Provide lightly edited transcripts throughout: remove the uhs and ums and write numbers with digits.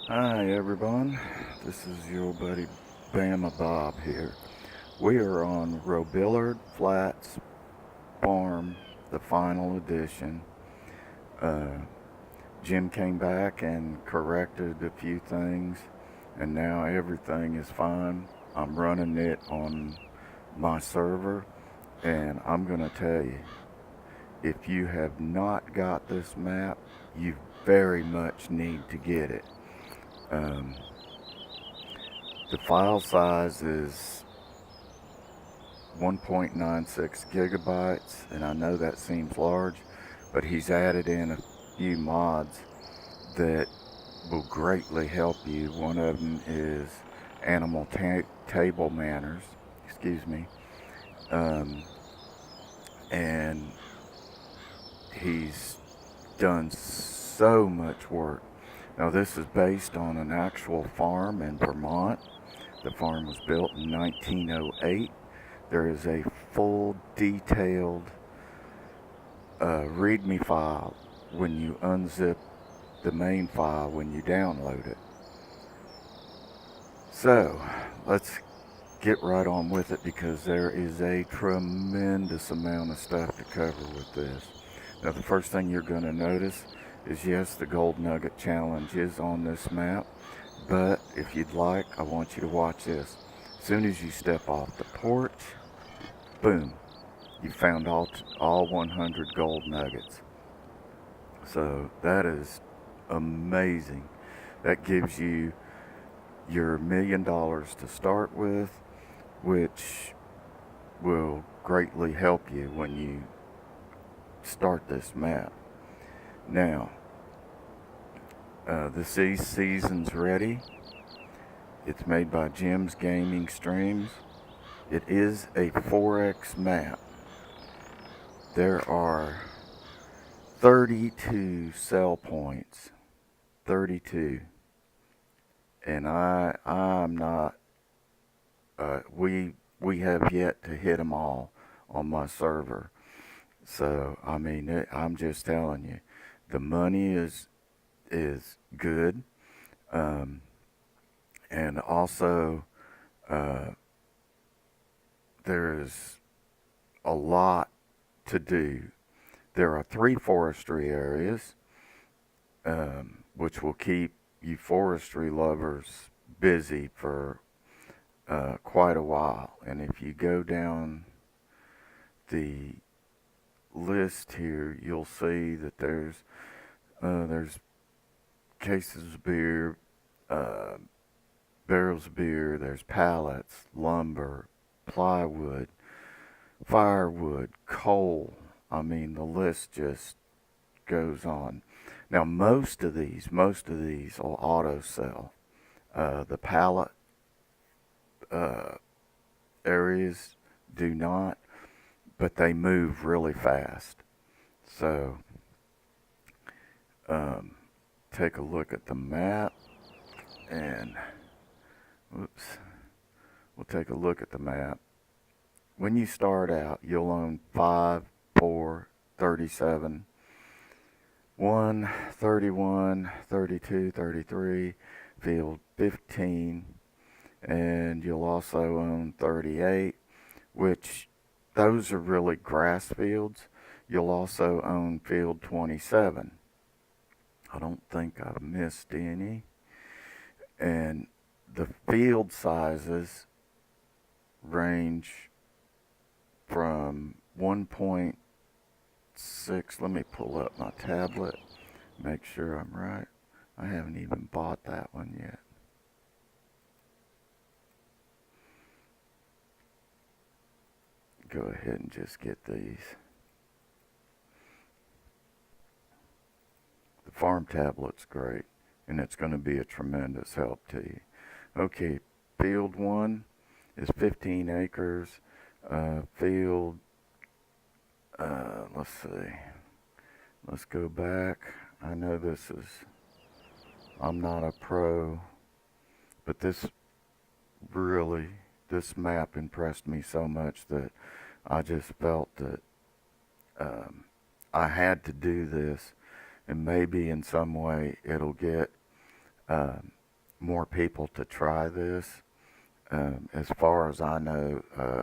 Hi everyone, this is your buddy Bama Bob here. We are on Robillard Flats Farm, the final edition. Uh, Jim came back and corrected a few things, and now everything is fine. I'm running it on my server, and I'm going to tell you, if you have not got this map, you very much need to get it. Um, the file size is 1.96 gigabytes, and I know that seems large, but he's added in a few mods that will greatly help you. One of them is animal table manners, excuse me, um, and he's done so much work. Now, this is based on an actual farm in Vermont. The farm was built in 1908. There is a full detailed README file when you unzip the main file when you download it. So let's get right on with it because there is a tremendous amount of stuff to cover with this. Now, the first thing you're going to notice is yes, the Gold Nugget Challenge is on this map, but if you'd like, I want you to watch this. As soon as you step off the porch, boom, you found all 100 gold nuggets. So that is amazing. That gives you your $1,000,000 to start with, which will greatly help you when you start this map. Now, the season's ready. It's made by Jim's Gaming Streams. It is a 4X map. There are 32 sell points. 32. And I'm not we have yet to hit them all on my server. So, I mean, I'm just telling you, the money is good. Um, and also uh, there's a lot to do. There are 3 forestry areas, which will keep you forestry lovers busy for quite a while. And if you go down the list here, you'll see that there's cases of beer, uh, barrels of beer, there's pallets, lumber, plywood, firewood, coal. I mean, the list just goes on. Now, most of these will auto sell. The pallet uh, areas do not, but they move really fast. So, um, take a look at the map, and whoops, we'll take a look at the map. When you start out, you'll own 5, 4, 37, 1, 31, 32, 33, field 15, and you'll also own 38, which those are really grass fields. You'll also own field 27. I don't think I've missed any. And the field sizes range from 1.6. Let me pull up my tablet, make sure I'm right. I haven't even bought that one yet. Go ahead and just get these. The farm tablet's great, and it's going to be a tremendous help to you. Okay, field 1 is 15 acres. Field, let's see. Let's go back. I know I'm not a pro, but this map impressed me so much that I just felt that um, I had to do this, and maybe in some way it'll get more people to try this. As far as I know,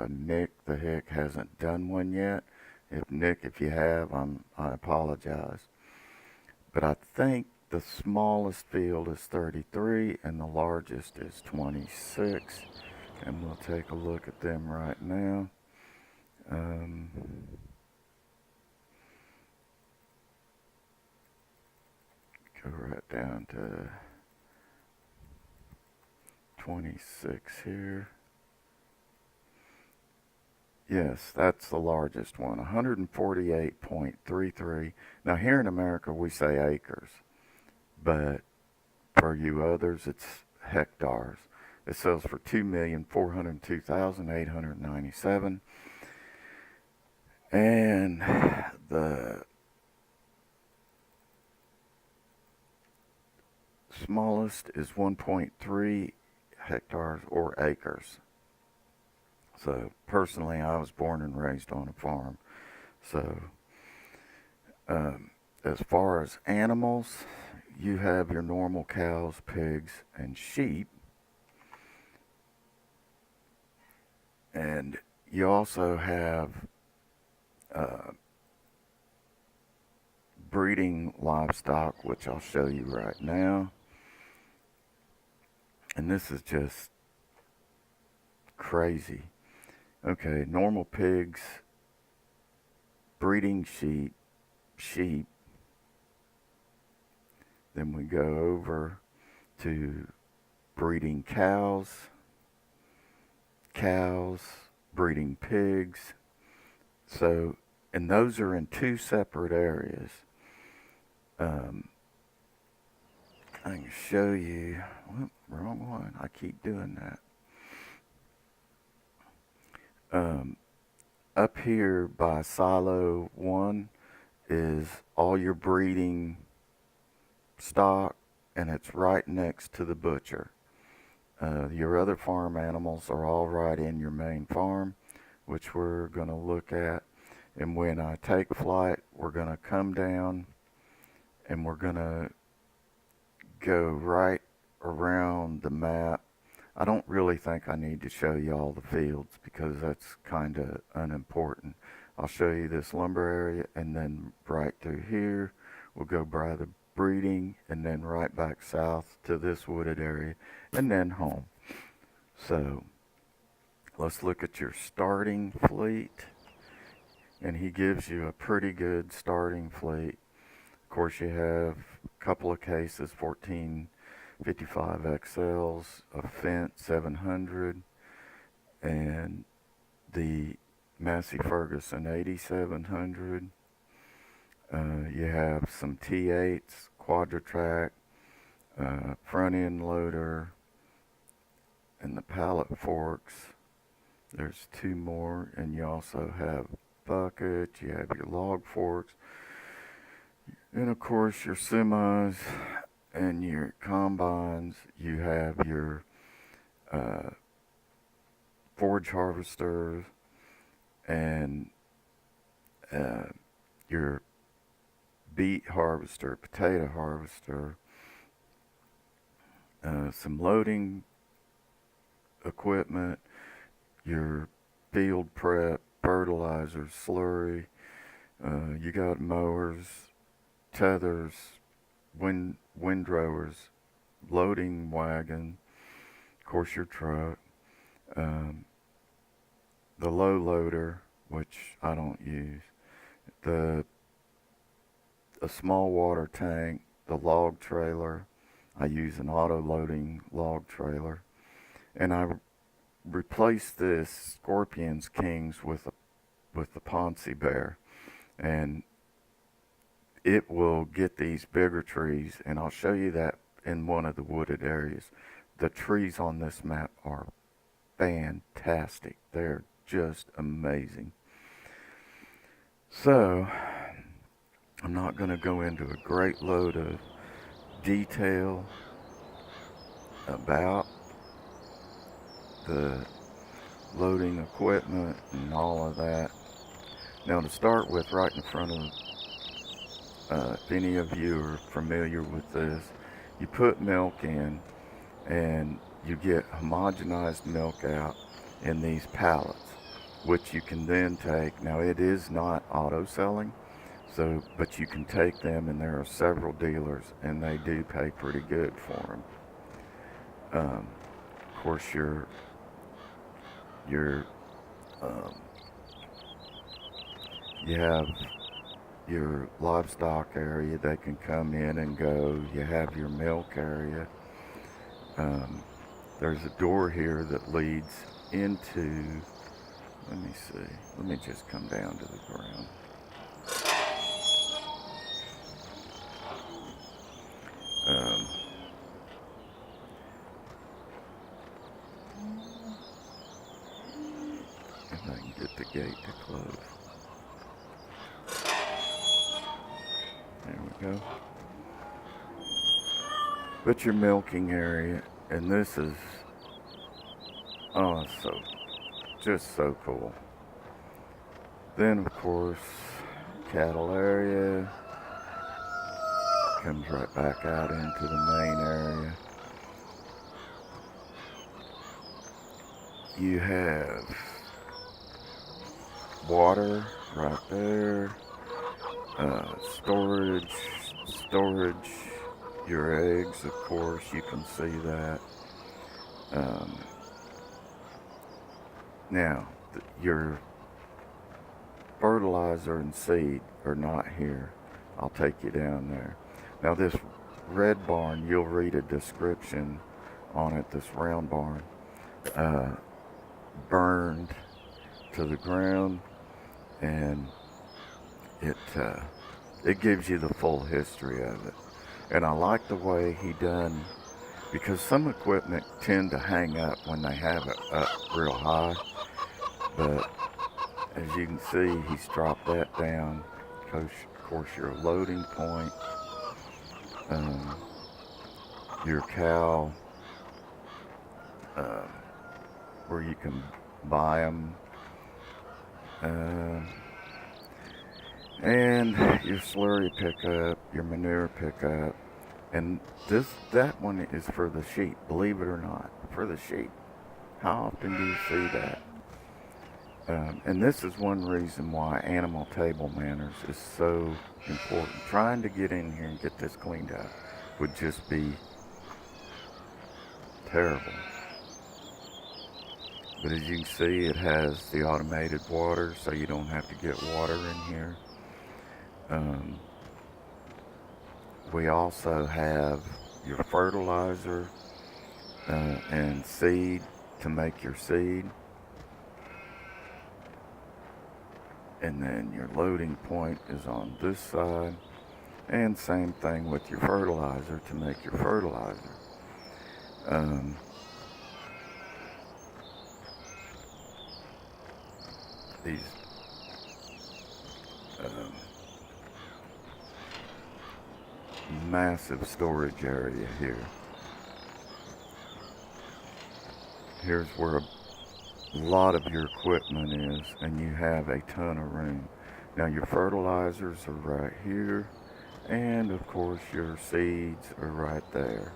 Nick the Hick hasn't done one yet. If Nick, if you have, I apologize. But I think the smallest field is 33 and the largest is 26. And we'll take a look at them right now. Um, go right down to 26 here. Yes, that's the largest one, 148.33. Now here in America we say acres, but for you others it's hectares. It sells for 2,402,897, and the smallest is 1.3 hectares or acres. So personally, I was born and raised on a farm. So as far as animals, you have your normal cows, pigs, and sheep. And you also have breeding livestock, which I'll show you right now. And this is just crazy. Okay, normal pigs, breeding sheep. Then we go over to breeding cows, breeding pigs. So, and those are in two separate areas. I can show you. Whoop, wrong one. I keep doing that. Up here by silo 1 is all your breeding stock, and it's right next to the butcher. Your other farm animals are all right in your main farm, which we're going to look at. And when I take flight, we're going to come down and we're going to go right around the map. I don't really think I need to show you all the fields because that's kind of unimportant. I'll show you this lumber area, and then right through here we'll go by the breeding, and then right back south to this wooded area, and then home. So let's look at your starting fleet, and he gives you a pretty good starting fleet. Of course, you have a couple of cases, 1455 XLs, a Fent 700, and the Massey Ferguson 8700. You have some T8s, Quadratrack, front end loader, and the pallet forks. There's 2 more, and you also have buckets, you have your log forks, and of course your semis and your combines. You have your forage harvesters and your beet harvester, potato harvester, some loading equipment, your field prep, fertilizer, slurry. You got mowers, tethers, windrowers, loading wagon, of course your truck, the low loader, which I don't use, a small water tank, the log trailer. I use an auto loading log trailer, and I replaced this Scorpions Kings with the Ponce Bear, and it will get these bigger trees, and I'll show you that in one of the wooded areas. The trees on this map are fantastic. They're just amazing. So I'm not going to go into a great load of detail about the loading equipment and all of that. Now, to start with, right in front of, if any of you are familiar with this, you put milk in, and you get homogenized milk out in these pallets, which you can then take. Now it is not auto selling, so but you can take them, and there are several dealers, and they do pay pretty good for them. Of course, your um, you have your livestock area. They can come in and go. You have your milk area. Um, there's a door here that leads into. Let me see. Let me just come down to the ground. Um, if I can get the gate to close. There we go. But your milking area, and this is, oh, so, just so cool. Then, of course, cattle area comes right back out into the main area. You have water right there, storage, your eggs, of course, you can see that. Um, now, your fertilizer and seed are not here. I'll take you down there. Now this red barn, you'll read a description on it, this round barn, uh, burned to the ground, and it gives you the full history of it. And I like the way he done, because some equipment tend to hang up when they have it up real high, but as you can see, he's dropped that down. Of course, your loading point, um, your cow, uh, where you can buy them, and your slurry pickup, your manure pickup, and that one is for the sheep. Believe it or not, for the sheep. How often do you see that? And this is one reason why animal table manners is so important. Trying to get in here and get this cleaned up would just be terrible. But as you can see, it has the automated water, so you don't have to get water in here. We also have your fertilizer and seed to make your seed. And then your loading point is on this side, and same thing with your fertilizer to make your fertilizer. These massive storage area here. Here's where a lot of your equipment is, and you have a ton of room. Now your fertilizers are right here, and of course your seeds are right there.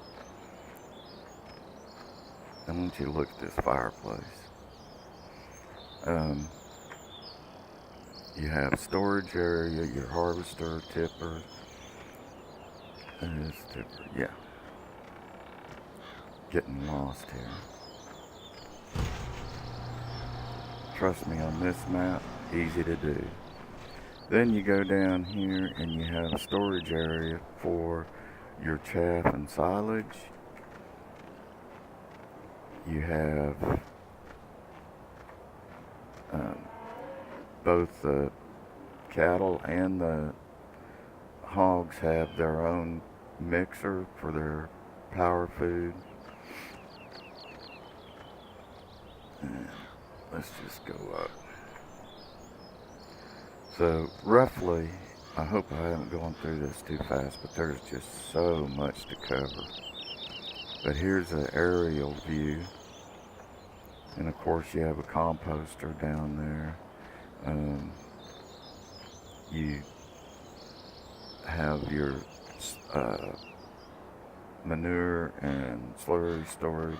I want you to look at this fireplace. You have storage area, your harvester, tipper, and this tipper, yeah. Getting lost here. Trust me, on this map, easy to do. Then you go down here and you have a storage area for your chaff and silage. You have both the cattle and the hogs have their own mixer for their power food. And let's just go up. So roughly, I hope I haven't gone through this too fast, but there's just so much to cover. But here's an aerial view. And of course you have a composter down there. You have your manure and slurry storage.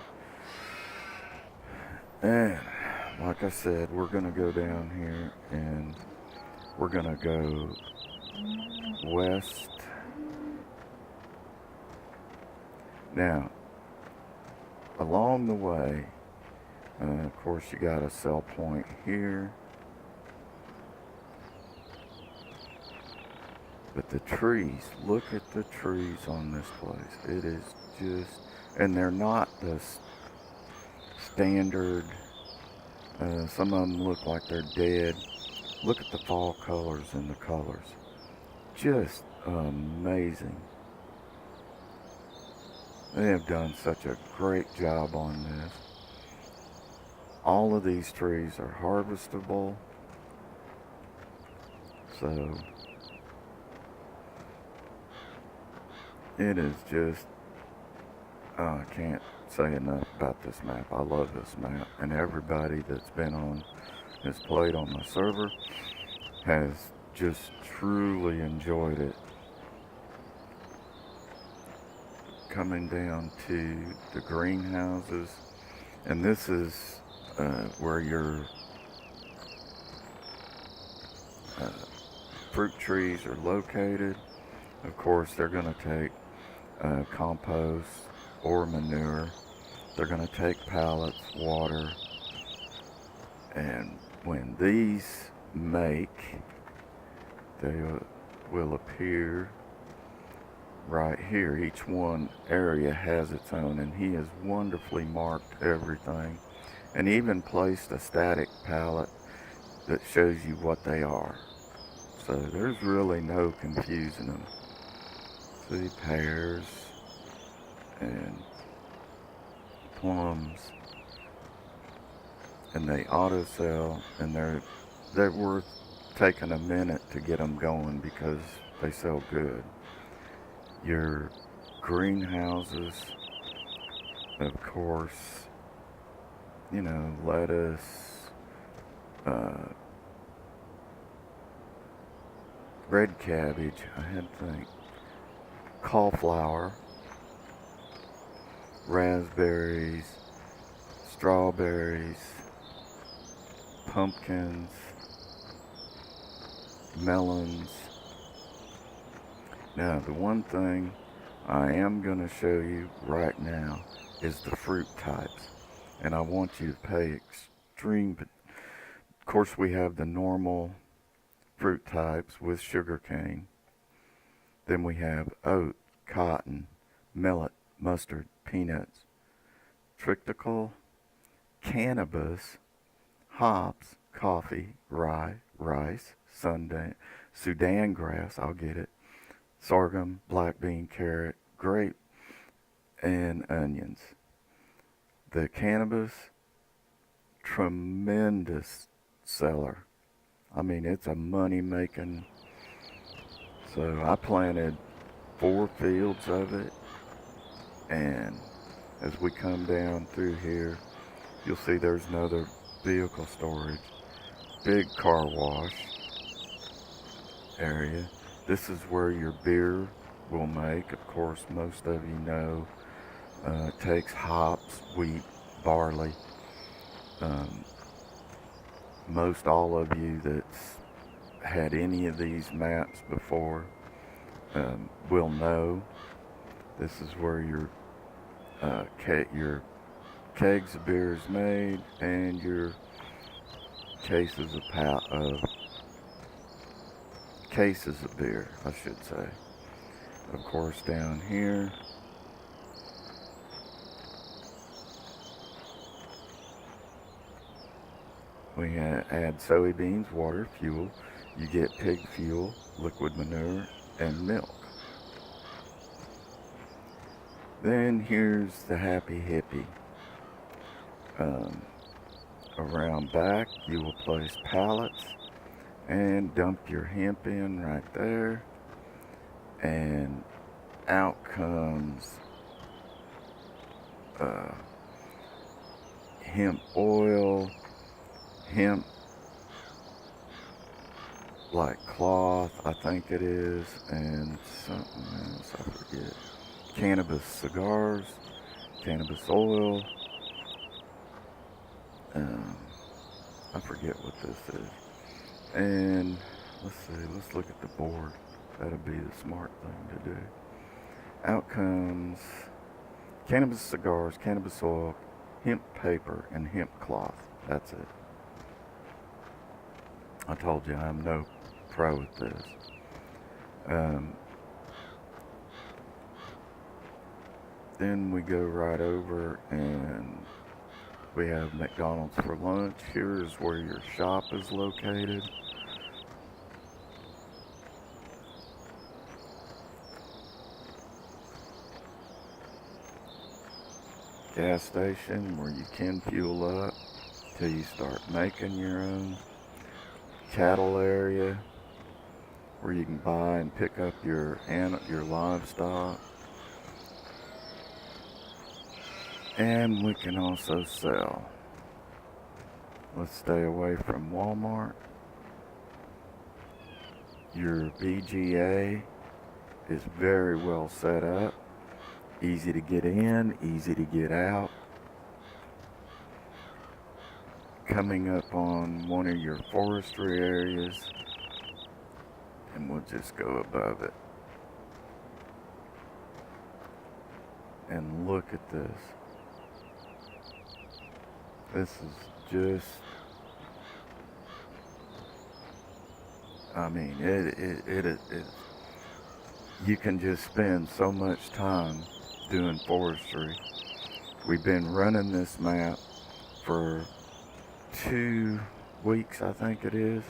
And like I said, we're gonna go down here and we're gonna go west. Now, along the way, of course, you got a cell point here. But the trees, look at the trees on this place. It is just, and they're not the standard, some of them look like they're dead. Look at the fall colors and the colors. Just amazing. They have done such a great job on this. All of these trees are harvestable. So it is just, I can't say enough about this map. I love this map, and everybody that's been on, has played on my server, has just truly enjoyed it. Coming down to the greenhouses, and this is where your fruit trees are located. Of course, they're going to take compost or manure. They're going to take pallets, water, and when these make, they will appear right here. Each one area has its own, and he has wonderfully marked everything and even placed a static pallet that shows you what they are. So there's really no confusing them. See, pears and plums, and they auto sell, and they're worth taking a minute to get them going because they sell good. Your greenhouses, of course, you know, lettuce, red cabbage, I had to think, cauliflower, raspberries, strawberries, pumpkins, melons. Now, the one thing I am going to show you right now is the fruit types. And I want you to pay extreme. Of course, we have the normal fruit types with sugarcane. Then we have oat, cotton, millet, mustard, peanuts, triticale, cannabis, hops, coffee, rye, rice, Sudan grass, I'll get it, sorghum, black bean, carrot, grape, and onions. The cannabis, tremendous seller. I mean, it's a money-making. So I planted 4 fields of it, and as we come down through here, you'll see there's another vehicle storage, big car wash area. This is where your beer will make. Of course, most of you know, it takes hops, wheat, barley. Most all of you that's had any of these maps before will know this is where your kegs of beer is made, and your cases of beer, I should say. Of course, down here, we add soybeans, water, fuel. You get pig fuel, liquid manure, and milk. Then here's the happy hippie. Around back, you will place pallets and dump your hemp in right there, and out comes hemp oil, hemp like cloth, I think it is, and something else I forget. cannabis cigars, cannabis oil. I forget what this is. And let's see, let's look at the board. That'll be the smart thing to do. Out comes cannabis cigars, cannabis oil, hemp paper, and hemp cloth. That's it. I told you I'm no pro at this. Then we go right over and we have McDonald's for lunch. Here's where your shop is located. Gas station where you can fuel up till you start making your own. Cattle area where you can buy and pick up your livestock. And we can also sell. Let's stay away from Walmart. Your BGA is very well set up. Easy to get in, easy to get out. Coming up on one of your forestry areas, and we'll just go above it. And look at this. This is just, I mean, it you can just spend so much time doing forestry. We've been running this map for 2 weeks, I think it is,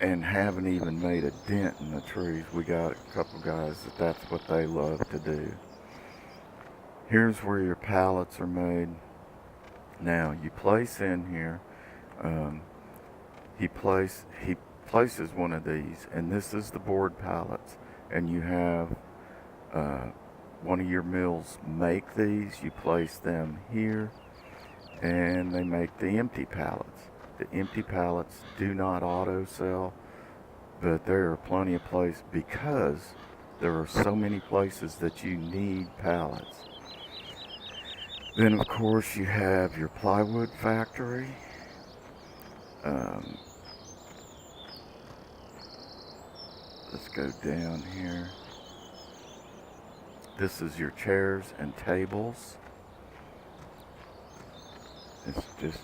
and haven't even made a dent in the trees. We got a couple guys that's what they love to do. Here's where your pallets are made. Now you place in here, he places one of these, and this is the board pallets, and you have one of your mills make these. You place them here, and they make the empty pallets. The empty pallets do not auto sell, but there are plenty of places because there are so many places that you need pallets. Then of course you have your plywood factory. Let's go down here. This is your chairs and tables. It's just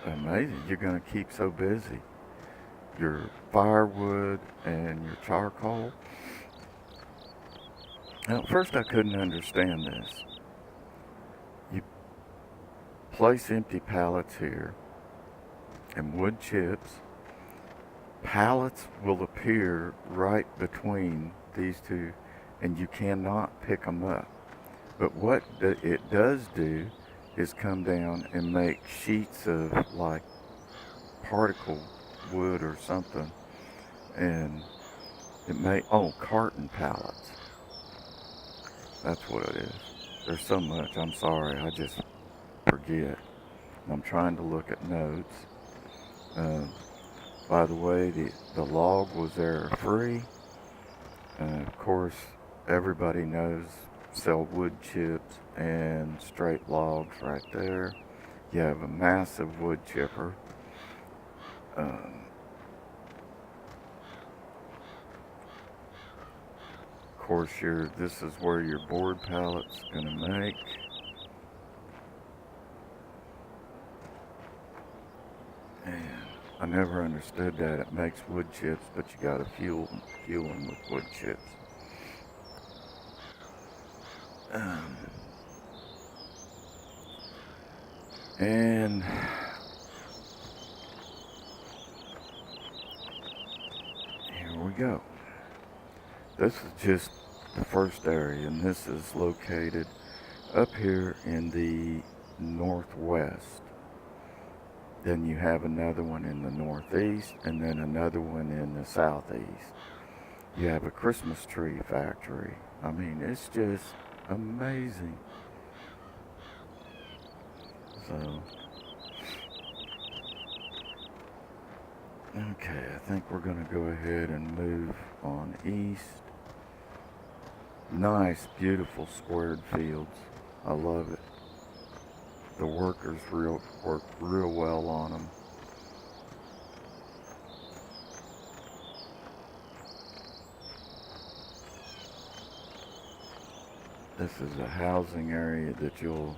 amazing. You're going to keep so busy. Your firewood and your charcoal. Now, at first I couldn't understand this. You place empty pallets here and wood chips. Pallets will appear right between these two, and you cannot pick them up. But what it does do is come down and make sheets of like particle wood or something, and it may, carton pallets. That's what it is. There's so much, I'm sorry, I just forget. I'm trying to look at notes. By the way, the log was there free. Of course, everybody knows sell wood chips and straight logs right there. You have a massive wood chipper. Of course, this is where your board pallet's gonna make. And I never understood that. It makes wood chips, but you gotta fuel them with wood chips. And here we go. This is just the first area, and this is located up here in the northwest. Then you have another one in the northeast, and then another one in the southeast. You have a Christmas tree factory. I mean, it's just amazing. So, Okay, I think we're going to go ahead and move on east. Nice, beautiful squared fields. I love it. The workers work real well on them. This is a housing area that you'll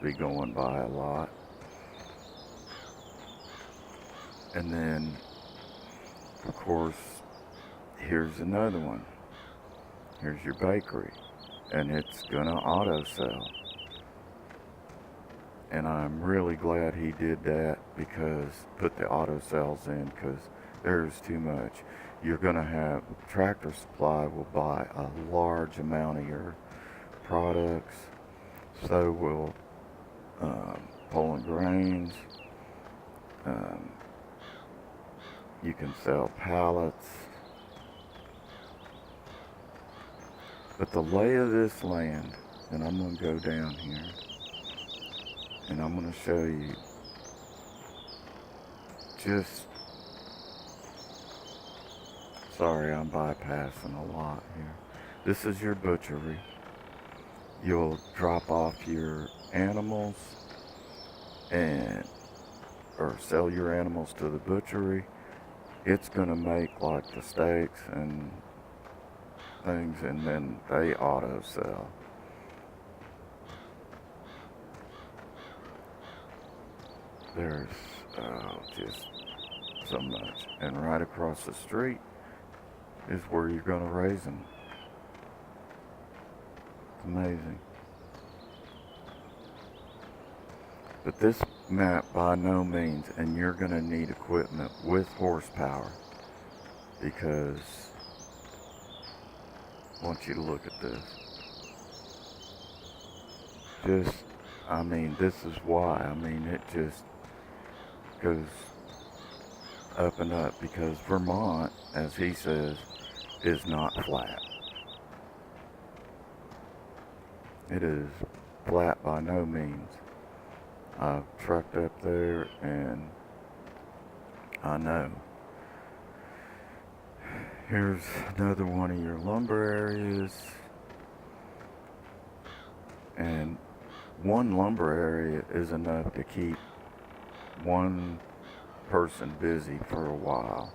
be going by a lot. And then, of course, here's another one. Here's your bakery. And it's gonna auto sell. And I'm really glad he did that, because put the auto cells in, because there's too much. You're gonna have Tractor Supply will buy a large amount of your products. So will Poland Grains. Um, you can sell pallets. But the lay of this land, and I'm going to go down here, and I'm going to show you just, sorry, I'm bypassing a lot here. This is your butchery. You'll drop off your animals or sell your animals to the butchery. It's going to make like the steaks and things, and then they auto sell. There's just so much. And right across the street is where you're going to raise them. It's amazing. But this map, by no means, and you're going to need equipment with horsepower, because I want you to look at this. This is why. It just goes up and up, because Vermont, as he says, is not flat. It is flat by no means. I've trucked up there, and I know. Here's another one of your lumber areas. And one lumber area is enough to keep one person busy for a while.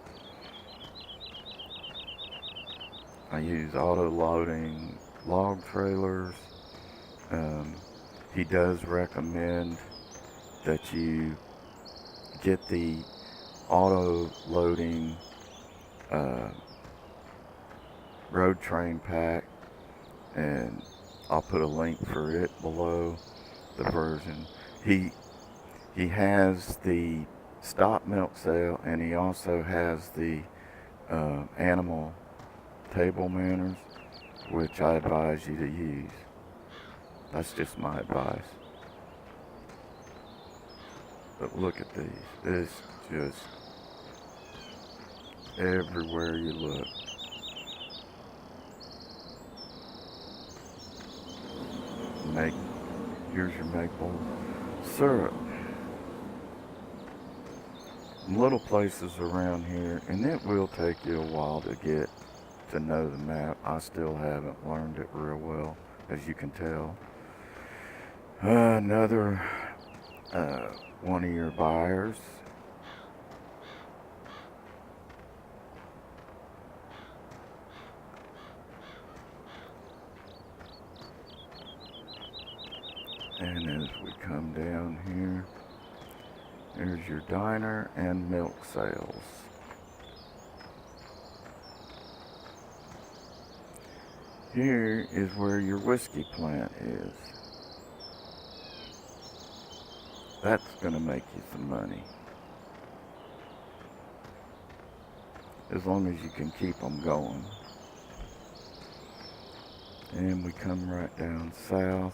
I use auto-loading log trailers. He does recommend that you get the auto-loading road train pack, and I'll put a link for it below the version. He has the stop milk sale, and he also has the animal table manners, which I advise you to use. That's just my advice. But look at these. It's just everywhere you look. Here's your maple syrup. Little places around here, and it will take you a while to get to know the map. I still haven't learned it real well, as you can tell. Another one of your buyers. And as we come down here, there's your diner and milk sales. Here is where your whiskey plant is. That's going to make you some money. As long as you can keep them going. And we come right down south.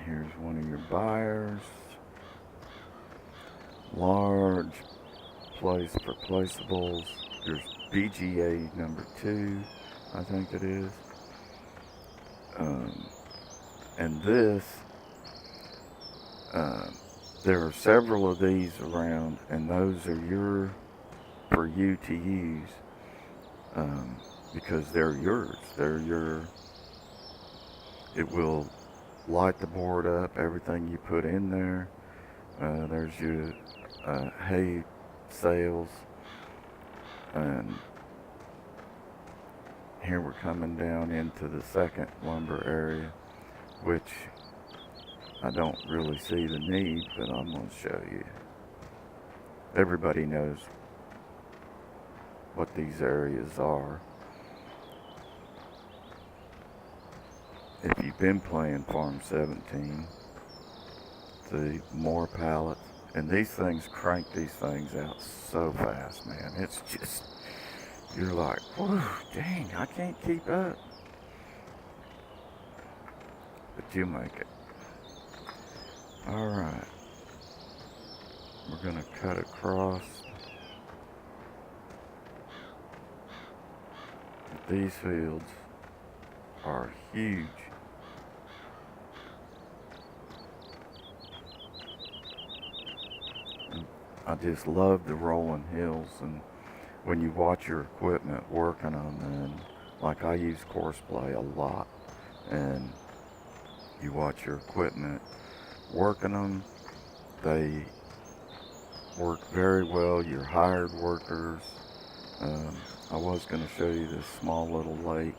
Here's one of your buyers. Large place for placeables. There's BGA number 2, I think it is. Um, and this, uh, there are several of these around, and those are for you to use, um, because they're yours. It will light the board up, everything you put in there. There's your hay sails, and here we're coming down into the second lumber area, which I don't really see the need, but I'm going to show you. Everybody knows what these areas are. If you've been playing Farm 17, the more pallets, and these things crank these things out so fast, man. It's just, you're like, whoa, dang, I can't keep up. But you make it. Alright. We're going to cut across. These fields are huge. I just love the rolling hills, and when you watch your equipment working on them, like I use Courseplay a lot, and you watch your equipment working them, they work very well. You're hired workers. I was going to show you this small little lake.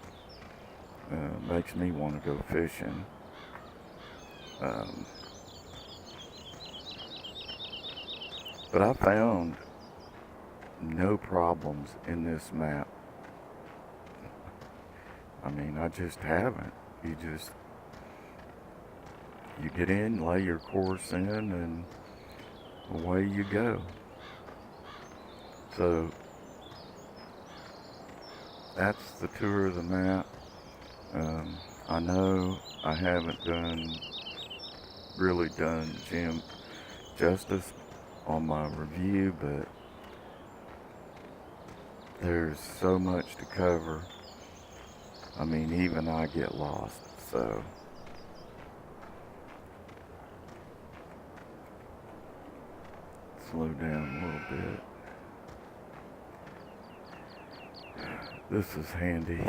Makes me want to go fishing. But I found no problems in this map. I mean, I just haven't. You get in, lay your course in, and away you go. So that's the tour of the map. I know I haven't really done Jim justice on my review, but there's so much to cover. I mean, even I get lost, so slow down a little bit. This is handy.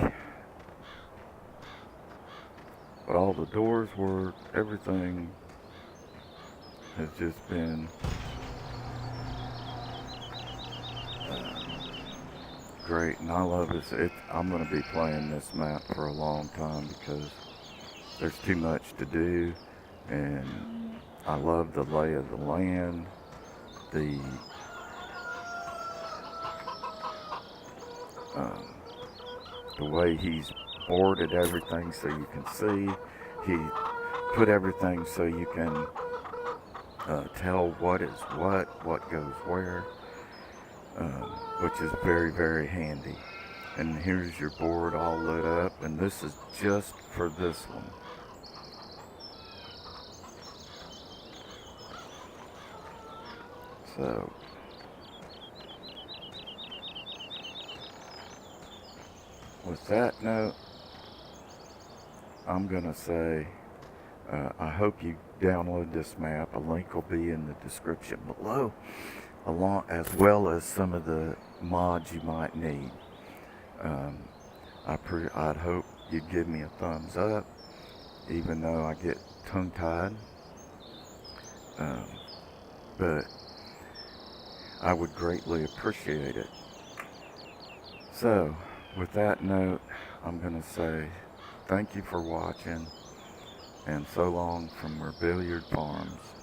But all the doors work, everything has just been great, and I love it. I'm going to be playing this map for a long time because there's too much to do, and I love the lay of the land, the way he's boarded everything so you can see. He put everything so you can tell what is what goes where, which is very, very handy. And here's your board all lit up, and this is just for this one. So with that note, I'm gonna say I hope you download this map. A link will be in the description below, along as well as some of the mods you might need. I'd hope you'd give me a thumbs up, even though I get tongue-tied. But I would greatly appreciate it. So, with that note, I'm going to say thank you for watching, and so long from Robillard Farms.